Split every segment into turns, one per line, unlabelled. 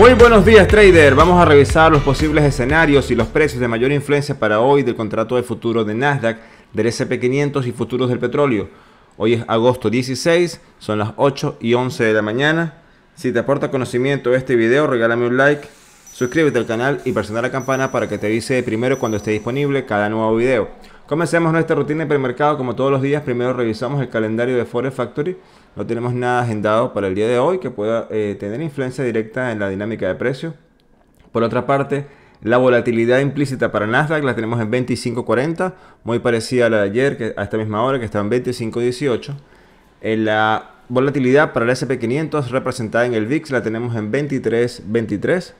Muy buenos días, trader. Vamos a revisar los posibles escenarios y los precios de mayor influencia para hoy del contrato de futuro de Nasdaq, del S&P 500 y futuros del petróleo. Hoy es agosto 16, son las 8 y 11 de la mañana. Si te aporta conocimiento este video, regálame un like, suscríbete al canal y presiona la campana para que te avise primero cuando esté disponible cada nuevo video. Comencemos nuestra rutina de premercado como todos los días. Primero revisamos el calendario de Forex Factory. No tenemos nada agendado para el día de hoy que pueda tener influencia directa en la dinámica de precio. Por otra parte, la volatilidad implícita para Nasdaq la tenemos en 25.40, muy parecida a la de ayer, que a esta misma hora, que está en 25.18. La volatilidad para el S&P 500 representada en el VIX la tenemos en 23.23.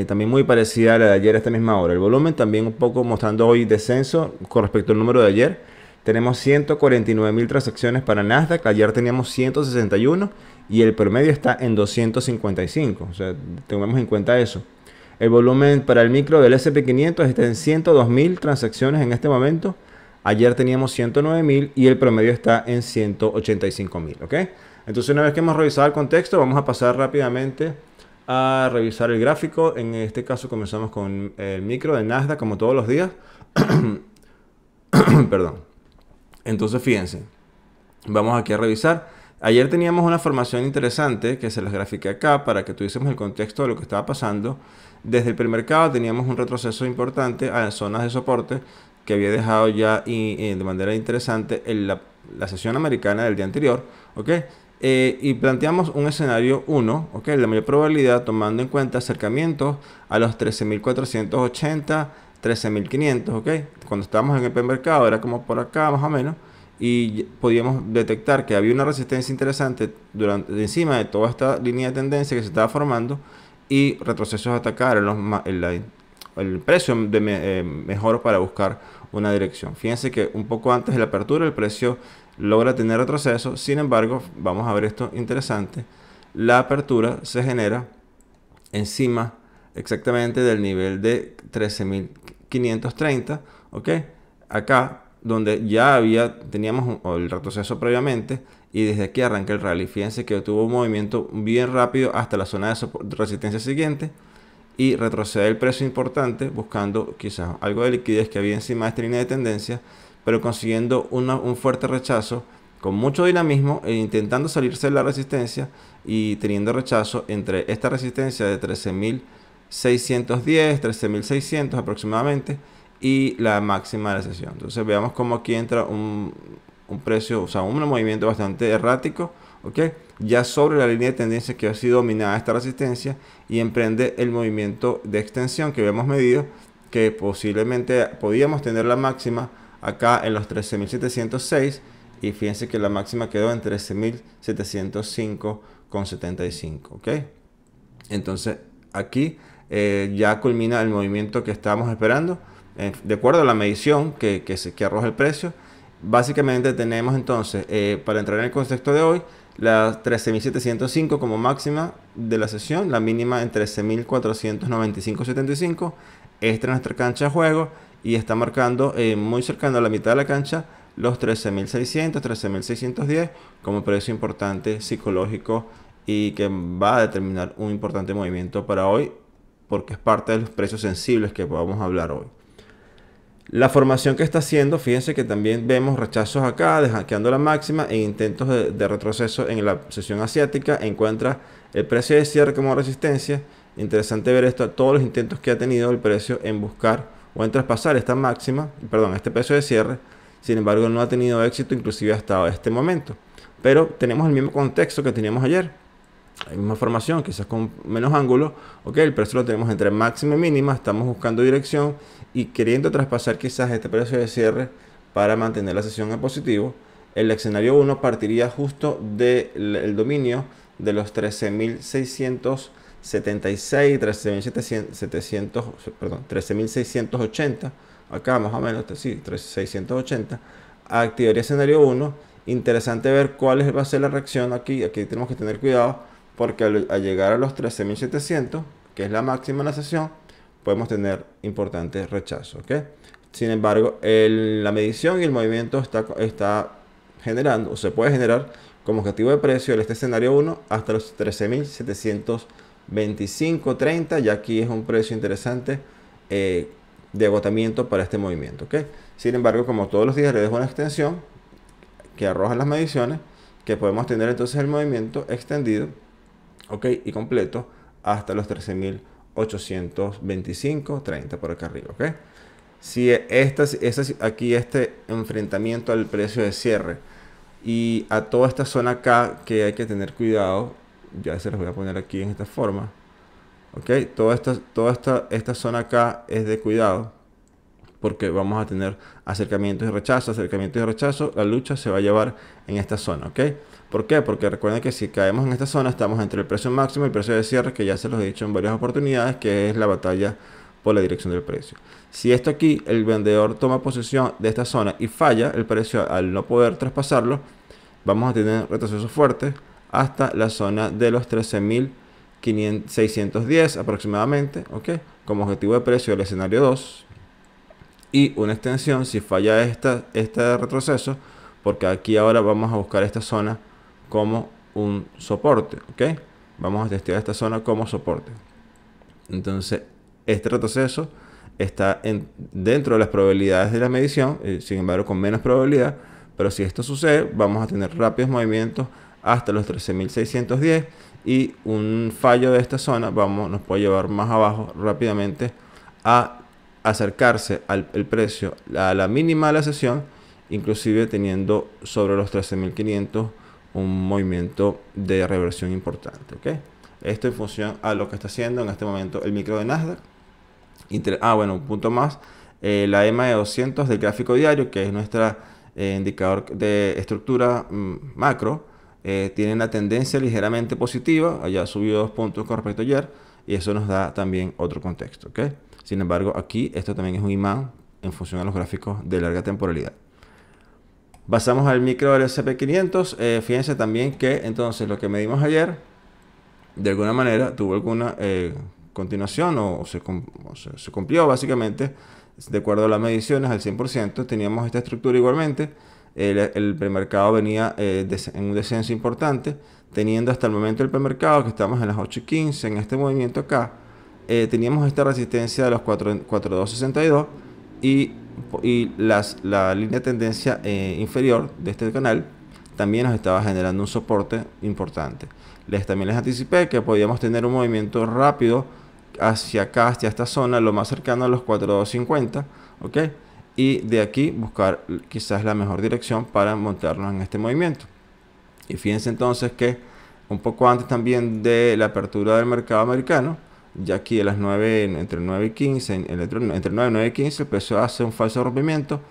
También muy parecida a la de ayer a esta misma hora. El volumen también un poco mostrando hoy descenso con respecto al número de ayer. Tenemos 149.000 transacciones para Nasdaq. Ayer teníamos 161 y el promedio está en 255. O sea, tengamos en cuenta eso. El volumen para el micro del S&P 500 está en 102.000 transacciones en este momento. Ayer teníamos 109.000 y el promedio está en 185.000. ¿Ok? Entonces, una vez que hemos revisado el contexto, vamos a pasar rápidamente a revisar el gráfico. En este caso comenzamos con el micro de Nasdaq como todos los días. Perdón. Entonces fíjense, vamos aquí a revisar. Ayer teníamos una formación interesante que se las grafiqué acá para que tuviésemos el contexto de lo que estaba pasando. Desde el premercado teníamos un retroceso importante a zonas de soporte que había dejado ya de manera interesante en la sesión americana del día anterior. ¿Ok? Y planteamos un escenario 1, ¿ok? La mayor probabilidad tomando en cuenta acercamientos a los 13.480, 13.500, ¿ok? Cuando estábamos en el premercado era como por acá más o menos y podíamos detectar que había una resistencia interesante encima de toda esta línea de tendencia que se estaba formando y retrocesos a atacar el precio mejor para buscar una dirección. Fíjense que un poco antes de la apertura el precio logra tener retroceso. Sin embargo, vamos a ver esto interesante. La apertura se genera encima exactamente del nivel de 13.530, ¿ok? Acá donde ya teníamos el retroceso previamente y desde aquí arranca el rally. Fíjense que tuvo un movimiento bien rápido hasta la zona de resistencia siguiente y retrocede el precio importante buscando quizás algo de liquidez que había encima de esta línea de tendencia, pero consiguiendo un fuerte rechazo con mucho dinamismo e intentando salirse de la resistencia y teniendo rechazo entre esta resistencia de 13.610, 13.600 aproximadamente y la máxima de la sesión. Entonces veamos cómo aquí entra un precio, o sea, un movimiento bastante errático, ¿ok? Ya sobre la línea de tendencia que ha sido dominada esta resistencia y emprende el movimiento de extensión que habíamos medido, que posiblemente podíamos tener la máxima acá en los 13.706 y fíjense que la máxima quedó en 13.705,75, ¿ok? Entonces aquí ya culmina el movimiento que estábamos esperando de acuerdo a la medición que arroja el precio. Básicamente tenemos entonces para entrar en el contexto de hoy la 13.705 como máxima de la sesión, la mínima en 13.495,75. Esta es nuestra cancha de juego y está marcando muy cercano a la mitad de la cancha los 13.600, 13.610 como precio importante psicológico y que va a determinar un importante movimiento para hoy porque es parte de los precios sensibles que vamos a hablar hoy. La formación que está haciendo, fíjense que también vemos rechazos acá, hackeando la máxima e intentos de retroceso en la sesión asiática. Encuentra el precio de cierre como resistencia. Interesante ver esto, todos los intentos que ha tenido el precio en buscar o en traspasar esta máxima, perdón, este precio de cierre. Sin embargo, no ha tenido éxito inclusive hasta este momento. Pero tenemos el mismo contexto que teníamos ayer. La misma formación, quizás con menos ángulo. Ok, el precio lo tenemos entre máxima y mínima. Estamos buscando dirección y queriendo traspasar quizás este precio de cierre para mantener la sesión en positivo. El escenario 1 partiría justo del dominio de los 13.676, 13.680. Acá más o menos, sí, 13.680. Activaría escenario 1. Interesante ver cuál va a ser la reacción aquí. Aquí tenemos que tener cuidado porque al llegar a los 13.700, que es la máxima en la sesión, podemos tener importantes rechazos, ¿ok? Sin embargo, la medición y el movimiento está generando, o se puede generar como objetivo de precio este escenario 1 hasta los 13.705. 25.30, ya aquí es un precio interesante de agotamiento para este movimiento, ¿ok? Sin embargo, como todos los días le dejo una extensión que arroja las mediciones, que podemos tener entonces el movimiento extendido, ¿ok? Y completo hasta los 13.825.30 por acá arriba, ¿ok? Si aquí este enfrentamiento al precio de cierre y a toda esta zona acá que hay que tener cuidado, ya se los voy a poner aquí en esta forma, ¿ok? Esta zona acá es de cuidado, porque vamos a tener acercamientos y rechazo, la lucha se va a llevar en esta zona, ¿ok? ¿Por qué? Porque recuerden que si caemos en esta zona estamos entre el precio máximo y el precio de cierre, que ya se los he dicho en varias oportunidades, que es la batalla por la dirección del precio. Si esto aquí, el vendedor toma posesión de esta zona y falla el precio al no poder traspasarlo, vamos a tener retrocesos fuertes hasta la zona de los 13.610 aproximadamente, ¿ok? Como objetivo de precio del escenario 2. Y una extensión si falla este retroceso, porque aquí ahora vamos a buscar esta zona como un soporte, ¿ok? Vamos a testear esta zona como soporte. Entonces, este retroceso está dentro de las probabilidades de la medición, sin embargo con menos probabilidad, pero si esto sucede, vamos a tener rápidos movimientos hasta los 13.610 y un fallo de esta zona nos puede llevar más abajo rápidamente a acercarse al precio a la mínima de la sesión, inclusive teniendo sobre los 13.500 un movimiento de reversión importante, ¿ok? Esto en función a lo que está haciendo en este momento el micro de Nasdaq. Bueno, un punto más, la EMA de 200 del gráfico diario, que es nuestro indicador de estructura macro, tiene una tendencia ligeramente positiva, allá subió 2 puntos con respecto a ayer, y eso nos da también otro contexto, ¿ok? Sin embargo, aquí esto también es un imán en función a los gráficos de larga temporalidad. Pasamos al micro del S&P 500. Fíjense también que entonces lo que medimos ayer, de alguna manera, tuvo alguna continuación o se cumplió básicamente, de acuerdo a las mediciones, al 100%. Teníamos esta estructura igualmente. El premercado venía en un descenso importante, teniendo hasta el momento el premercado, que estamos en las 8.15, en este movimiento acá, teníamos esta resistencia de los 4.262 y la línea de tendencia inferior de este canal también nos estaba generando un soporte importante. También les anticipé que podíamos tener un movimiento rápido hacia acá, hacia esta zona, lo más cercano a los 4.250, ¿ok? Y de aquí buscar quizás la mejor dirección para montarnos en este movimiento. Y fíjense entonces que un poco antes también de la apertura del mercado americano, ya aquí a las 9, entre 9 y 15, entre 9 y 9 y 15, el precio hace un falso rompimiento,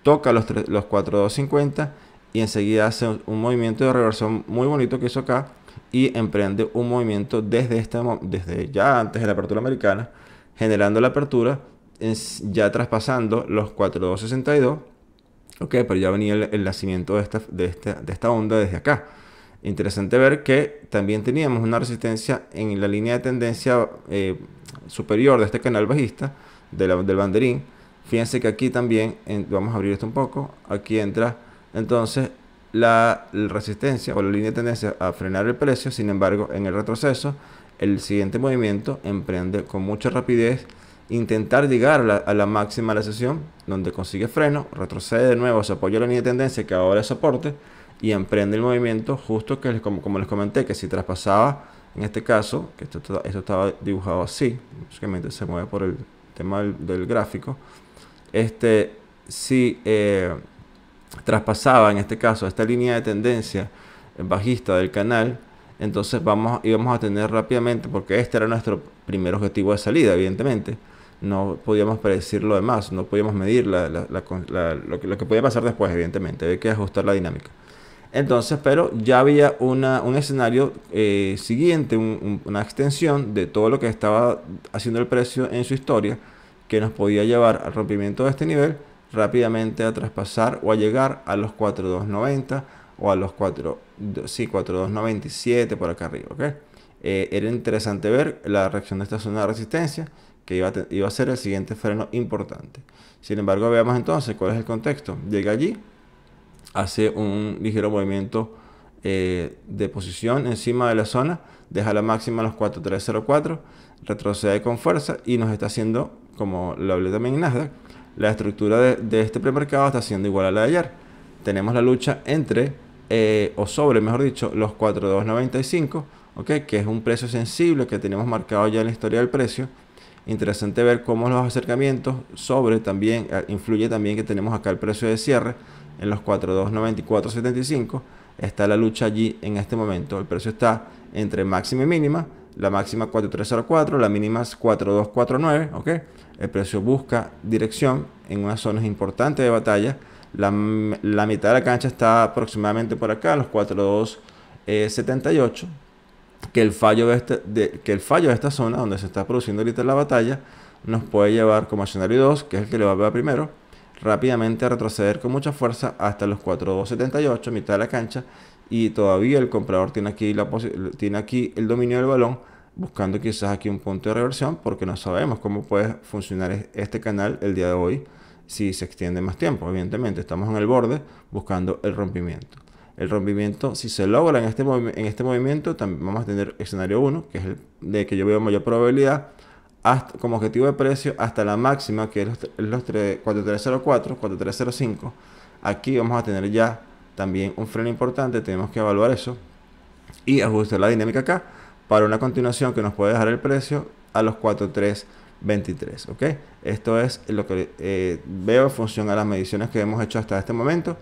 toca los 4.250 y enseguida hace un movimiento de reversión muy bonito que hizo acá y emprende un movimiento desde ya antes de la apertura americana, generando la apertura, ya traspasando los 4.262, ok, pero ya venía el nacimiento de esta onda desde acá. Interesante ver que también teníamos una resistencia en la línea de tendencia superior de este canal bajista del banderín. Fíjense que aquí también, vamos a abrir esto un poco, aquí entra entonces la resistencia o la línea de tendencia a frenar el precio. Sin embargo, en el retroceso, el siguiente movimiento emprende con mucha rapidez intentar llegar a la máxima de la sesión, donde consigue freno, retrocede de nuevo, se apoya la línea de tendencia que ahora es soporte y emprende el movimiento justo que como les comenté, que si traspasaba, en este caso, que esto estaba dibujado así, básicamente se mueve por el tema del gráfico, si traspasaba en este caso esta línea de tendencia bajista del canal, entonces íbamos a tener rápidamente, porque este era nuestro primer objetivo de salida, evidentemente, no podíamos predecir lo demás, no podíamos medir lo que podía pasar después, evidentemente, había que ajustar la dinámica. Entonces, pero ya había un escenario siguiente, una extensión de todo lo que estaba haciendo el precio en su historia, que nos podía llevar al rompimiento de este nivel, rápidamente a traspasar o a llegar a los 4.290 o a los 4.297 por acá arriba, ¿ok? Era interesante ver la reacción de esta zona de resistencia, que iba a ser el siguiente freno importante. Sin embargo, veamos entonces cuál es el contexto. Llega allí, hace un ligero movimiento de posición encima de la zona, deja la máxima en los 4304, retrocede con fuerza y nos está haciendo, como lo hablé también en Nasdaq, la estructura de este premercado está siendo igual a la de ayer. Tenemos la lucha entre, o sobre, mejor dicho, los 4295, ¿okay? Que es un precio sensible que tenemos marcado ya en la historia del precio. Interesante ver cómo los acercamientos sobre también influye también que tenemos acá el precio de cierre en los 4294.75. Está la lucha allí en este momento. El precio está entre máxima y mínima. La máxima 4304, la mínima es 4249, ¿ok? El precio busca dirección en unas zonas importantes de batalla. La mitad de la cancha está aproximadamente por acá, los 4278. Que el fallo de esta zona donde se está produciendo ahorita la batalla nos puede llevar como escenario 2, que es el que le va a ver primero, rápidamente a retroceder con mucha fuerza hasta los 4278, mitad de la cancha, y todavía el comprador tiene aquí el dominio del balón, buscando quizás aquí un punto de reversión, porque no sabemos cómo puede funcionar este canal el día de hoy si se extiende más tiempo. Evidentemente estamos en el borde buscando el rompimiento. El rompimiento, si se logra en este movimiento, también vamos a tener escenario 1, que es el de que yo veo mayor probabilidad, como objetivo de precio hasta la máxima, que es los 4304, 4305. Aquí vamos a tener ya también un freno importante, tenemos que evaluar eso y ajustar la dinámica acá para una continuación que nos puede dejar el precio a los 4323, ¿ok? Esto es lo que veo en función a las mediciones que hemos hecho hasta este momento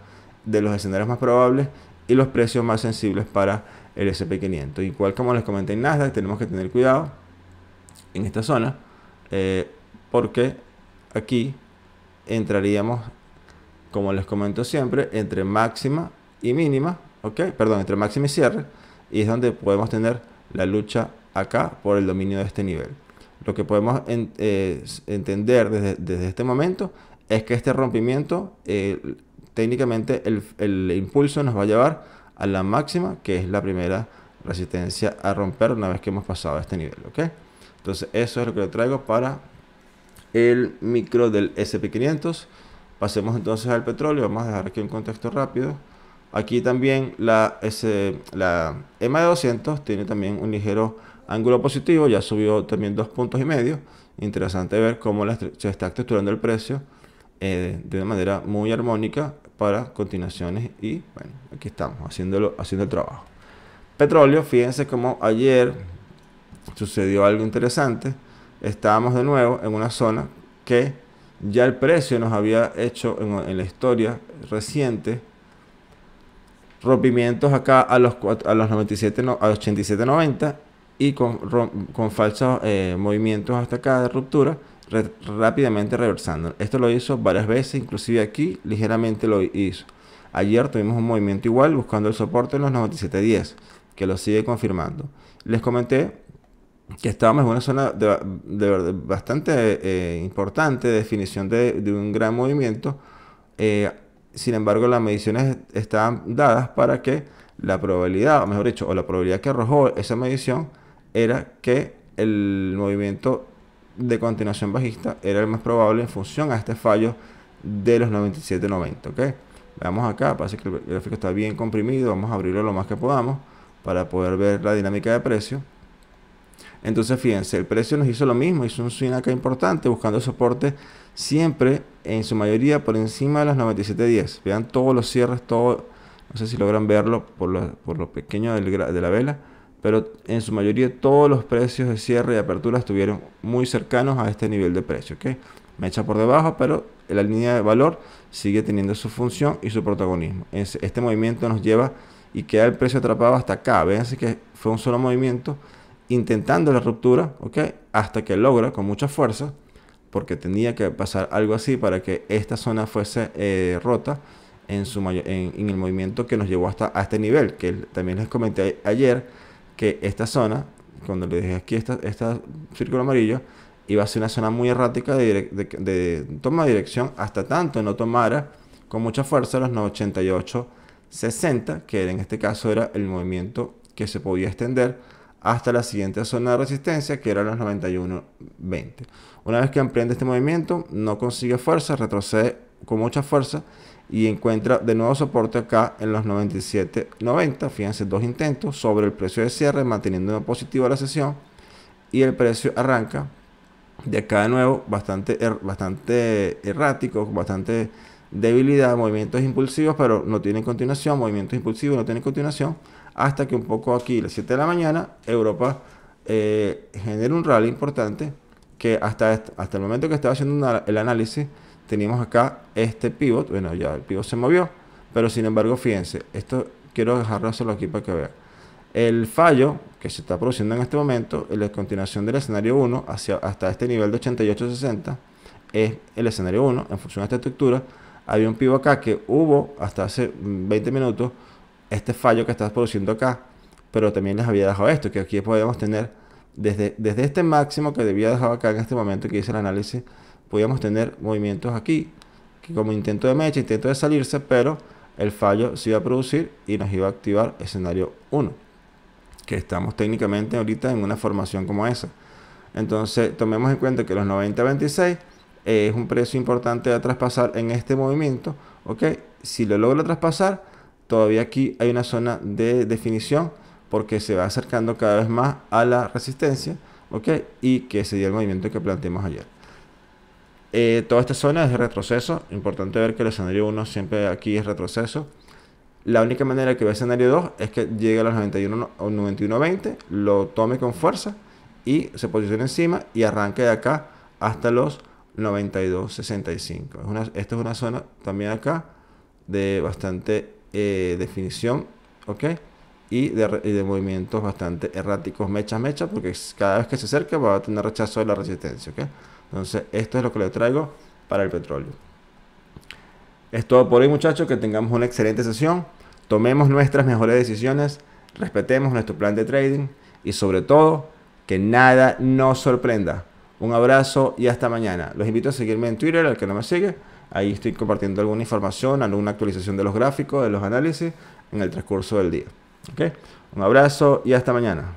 de los escenarios más probables y los precios más sensibles para el S&P 500. Igual como les comenté en Nasdaq, tenemos que tener cuidado en esta zona, porque aquí entraríamos, como les comento siempre, entre máxima y mínima, ¿ok? Perdón, entre máxima y cierre, y es donde podemos tener la lucha acá por el dominio de este nivel. Lo que podemos entender desde este momento es que este rompimiento, técnicamente el impulso nos va a llevar a la máxima, que es la primera resistencia a romper una vez que hemos pasado a este nivel, ¿ok? Entonces eso es lo que le traigo para el micro del S&P 500. Pasemos entonces al petróleo. Vamos a dejar aquí un contexto rápido. Aquí también la EMA de 200 tiene también un ligero ángulo positivo, ya subió también 2,5 puntos. Interesante ver cómo se está estructurando el precio de una manera muy armónica para continuaciones, y bueno, aquí estamos haciendo el trabajo. Petróleo, fíjense como ayer sucedió algo interesante. Estábamos de nuevo en una zona que ya el precio nos había hecho en la historia reciente rompimientos acá a los 97, a 87.90, y con falsos movimientos hasta acá de ruptura, rápidamente reversando. Esto lo hizo varias veces, inclusive aquí ligeramente lo hizo. Ayer tuvimos un movimiento igual buscando el soporte en los 97.10, que lo sigue confirmando. Les comenté que estábamos en una zona de bastante importante de definición de un gran movimiento. Sin embargo, las mediciones estaban dadas para que la probabilidad, o mejor dicho, o la probabilidad que arrojó esa medición era que el movimiento de continuación bajista era el más probable en función a este fallo de los 97.90, ¿ok? Veamos acá, parece que el gráfico está bien comprimido. Vamos a abrirlo lo más que podamos para poder ver la dinámica de precio. Entonces fíjense, el precio nos hizo lo mismo, hizo un swing acá importante buscando soporte siempre en su mayoría por encima de los 97.10. Vean todos los cierres, no sé si logran verlo por lo pequeño de la vela, pero en su mayoría todos los precios de cierre y apertura estuvieron muy cercanos a este nivel de precio, ¿ok? Mecha por debajo, pero la línea de valor sigue teniendo su función y su protagonismo. Este movimiento nos lleva y queda el precio atrapado hasta acá. Véanse que fue un solo movimiento intentando la ruptura, ¿ok? Hasta que logra con mucha fuerza, porque tenía que pasar algo así para que esta zona fuese rota en el movimiento que nos llevó hasta este nivel, que también les comenté ayer que esta zona, cuando le dije aquí este círculo amarillo, iba a ser una zona muy errática de toma de dirección, hasta tanto no tomara con mucha fuerza los 88.60, que en este caso era el movimiento que se podía extender hasta la siguiente zona de resistencia, que era los 91.20. Una vez que emprende este movimiento, no consigue fuerza, retrocede con mucha fuerza y encuentra de nuevo soporte acá en los 97.90. Fíjense, dos intentos sobre el precio de cierre, manteniendo positiva la sesión, y el precio arranca de acá de nuevo bastante errático, bastante debilidad, movimientos impulsivos, pero no tienen continuación, movimientos impulsivos no tienen continuación, hasta que un poco aquí a las 7 de la mañana Europa genera un rally importante, que hasta el momento que estaba haciendo el análisis teníamos acá este pivot. Bueno, ya el pivot se movió, pero sin embargo, fíjense, esto quiero dejárselo aquí para que vean. El fallo que se está produciendo en este momento, en la continuación del escenario 1 hasta este nivel de 88.60, es el escenario 1 en función de esta estructura. Había un pivot acá que hubo hasta hace 20 minutos, este fallo que está produciendo acá, pero también les había dejado esto, que aquí podemos tener desde este máximo que debía dejar acá en este momento que hice el análisis, podíamos tener movimientos aquí, que como intento de mecha, intento de salirse, pero el fallo se iba a producir y nos iba a activar escenario 1, que estamos técnicamente ahorita en una formación como esa. Entonces tomemos en cuenta que los 90.26 es un precio importante a traspasar en este movimiento, ¿ok? Si lo logra traspasar, todavía aquí hay una zona de definición, porque se va acercando cada vez más a la resistencia, ¿ok? Y que sería el movimiento que planteamos ayer. Toda esta zona es de retroceso. Importante ver que el escenario 1 siempre aquí es retroceso. La única manera que ve el escenario 2 es que llegue a los 91 o 91.20, lo tome con fuerza y se posicione encima y arranque de acá hasta los 92.65. Esta es una zona también acá de bastante definición, ¿ok? Y de movimientos bastante erráticos, mecha, porque cada vez que se acerca va a tener rechazo de la resistencia, ¿ok? Entonces esto es lo que le traigo para el petróleo. Es todo por hoy, muchachos. Que tengamos una excelente sesión, tomemos nuestras mejores decisiones, respetemos nuestro plan de trading y sobre todo que nada nos sorprenda. Un abrazo y hasta mañana. Los invito a seguirme en Twitter, al que no me sigue. Ahí estoy compartiendo alguna información, alguna actualización de los gráficos, de los análisis en el transcurso del día. ¿Okay? Un abrazo y hasta mañana.